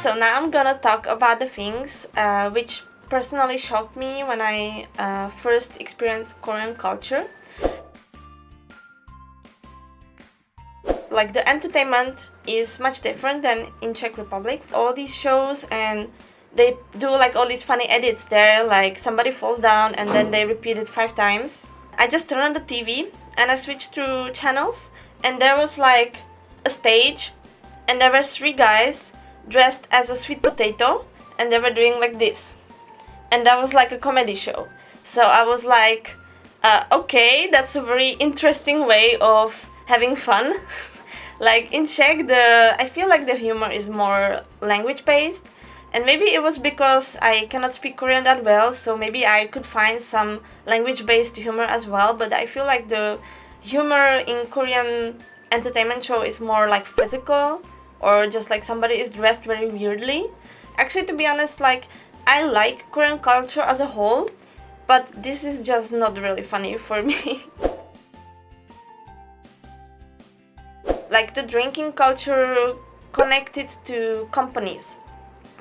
So now I'm gonna talk about the things which personally shocked me when I first experienced Korean culture. Like, the entertainment is much different than in Czech Republic. All these shows, and they do like all these funny edits there, like somebody falls down and then they repeat it 5 times. I just turned on the TV and I switched through channels, and there was like a stage, and there were 3 guys dressed as a sweet potato, and they were doing like this, and that was like a comedy show. So I was like, okay, that's a very interesting way of having fun. Like in Czech, I feel like the humor is more language based, and maybe it was because I cannot speak Korean that well, so maybe I could find some language based humor as well. But I feel like the humor in Korean entertainment show is more like physical, or just like somebody is dressed very weirdly. Actually, to be honest, like, I like Korean culture as a whole, but this is just not really funny for me. Like the drinking culture connected to companies.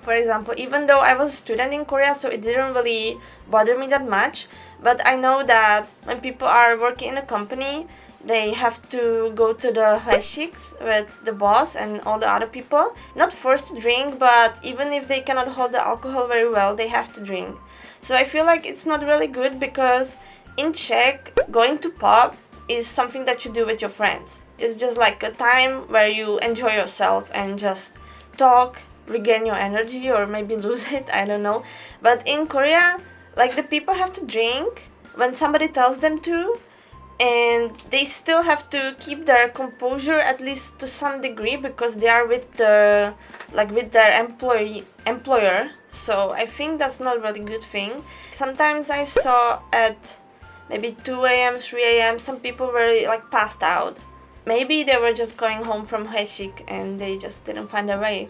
For example, even though I was a student in Korea, so it didn't really bother me that much, but I know that when people are working in a company, they have to go to the 회식s with the boss and all the other people. Not forced to drink, but even if they cannot hold the alcohol very well, they have to drink. So I feel like it's not really good, because in Czech, going to pub is something that you do with your friends. It's just like a time where you enjoy yourself and just talk, regain your energy, or maybe lose it, I don't know. But in Korea, like, the people have to drink when somebody tells them to, and they still have to keep their composure, at least to some degree, because they are with their employer. So I think that's not a really good thing. Sometimes I saw at maybe 2 a.m., 3 a.m., some people were like passed out. Maybe they were just going home from 회식 and they just didn't find their way.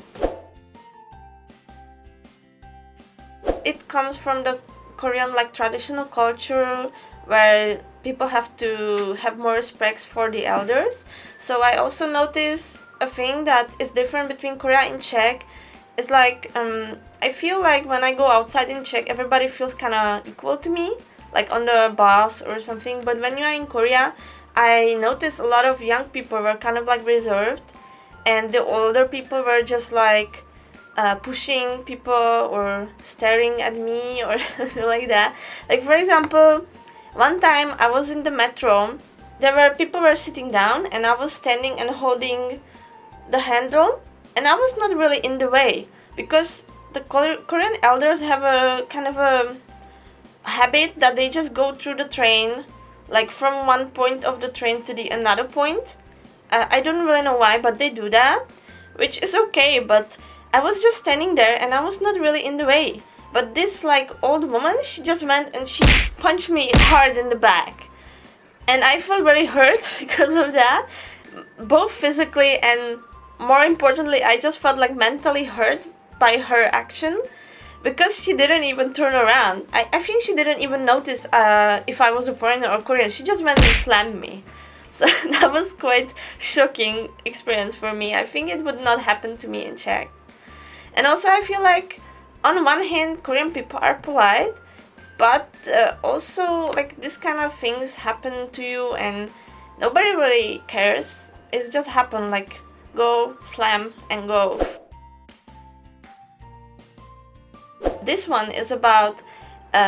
It comes from the Korean like traditional culture, where people have to have more respect for the elders. So I also notice a thing that is different between Korea and Czech. It's like, I feel like when I go outside in Czech, everybody feels kind of equal to me, like on the bus or something. But when you are in Korea, I noticed a lot of young people were kind of like reserved, and the older people were just like pushing people or staring at me or something like that. Like, for example, one time I was in the metro, people were sitting down, and I was standing and holding the handle, and I was not really in the way, because the Korean elders have a kind of a habit that they just go through the train, like from one point of the train to the another point. I don't really know why, but they do that, which is okay, but I was just standing there and I was not really in the way. But this like old woman, she just went and she punched me hard in the back, and I felt very hurt because of that, both physically and, more importantly, I just felt like mentally hurt by her action, because she didn't even turn around. I think she didn't even notice if I was a foreigner or Korean. She just went and slammed me. So that was quite shocking experience for me. I think it would not happen to me in Czech. And also I feel like, on one hand, Korean people are polite, but also like this kind of things happen to you and nobody really cares. It's just happen, like go, slam, and go. This one is about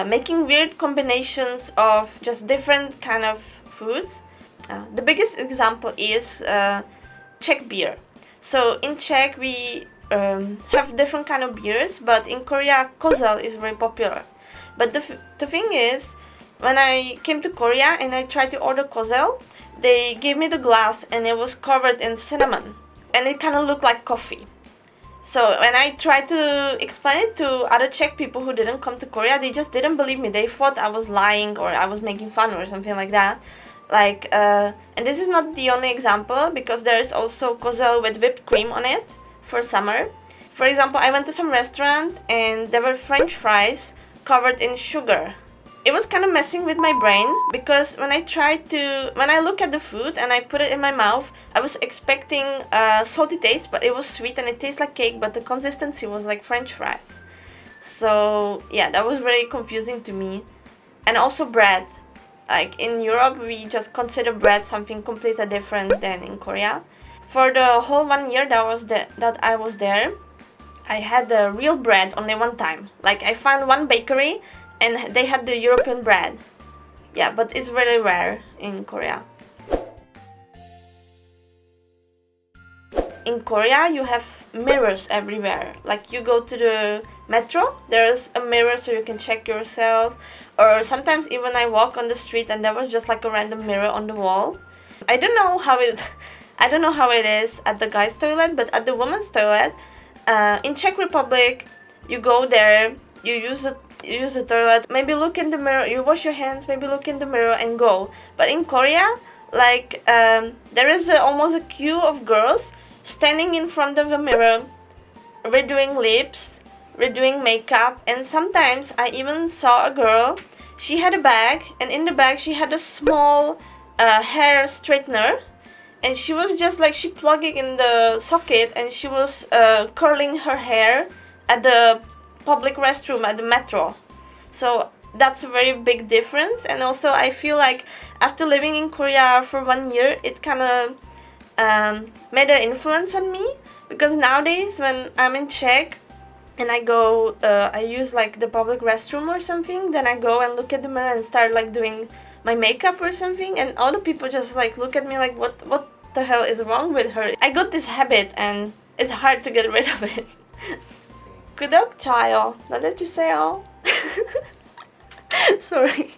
making weird combinations of just different kind of foods. The biggest example is Czech beer. So in Czech we have different kind of beers, but in Korea kozel is very popular. But the thing is, when I came to Korea and I tried to order kozel, they gave me the glass and it was covered in cinnamon, and it kind of looked like coffee. So when I tried to explain it to other Czech people who didn't come to Korea, they just didn't believe me. They thought I was lying or I was making fun or something like that. Like, and this is not the only example, because there is also kozel with whipped cream on it for summer. For example, I went to some restaurant and there were French fries covered in sugar. it was kind of messing with my brain, because when I look at the food and I put it in my mouth, I was expecting a salty taste, but it was sweet and it tastes like cake, but the consistency was like French fries. So yeah, that was very confusing to me. And also bread. Like in Europe, we just consider bread something completely different than in Korea. For the whole 1 year that I was there, I had the real bread only one time. Like I found one bakery and they had the European bread. Yeah, but it's really rare in Korea. In Korea, you have mirrors everywhere. Like you go to the metro, there's a mirror so you can check yourself. Or sometimes even I walk on the street and there was just like a random mirror on the wall. I don't know how it is at the guys' toilet, but at the women's toilet, in Czech Republic, you go there, you use the toilet, maybe look in the mirror, you wash your hands, maybe look in the mirror and go. But in Korea, like there is almost a queue of girls standing in front of a mirror, redoing lips, redoing makeup, and sometimes I even saw a girl. She had a bag, and in the bag she had a small hair straightener, and she was just like she plugged it in the socket, and she was curling her hair at the public restroom at the metro. So that's a very big difference. And also I feel like after living in Korea for 1 year, it kind of made an influence on me, because nowadays when I'm in Czech and I go, I use like the public restroom or something, then I go and look at the mirror and start like doing my makeup or something, and all the people just like look at me like what the hell is wrong with her. I got this habit and it's hard to get rid of it. 구독, 좋아요 눌러주세요. Sorry.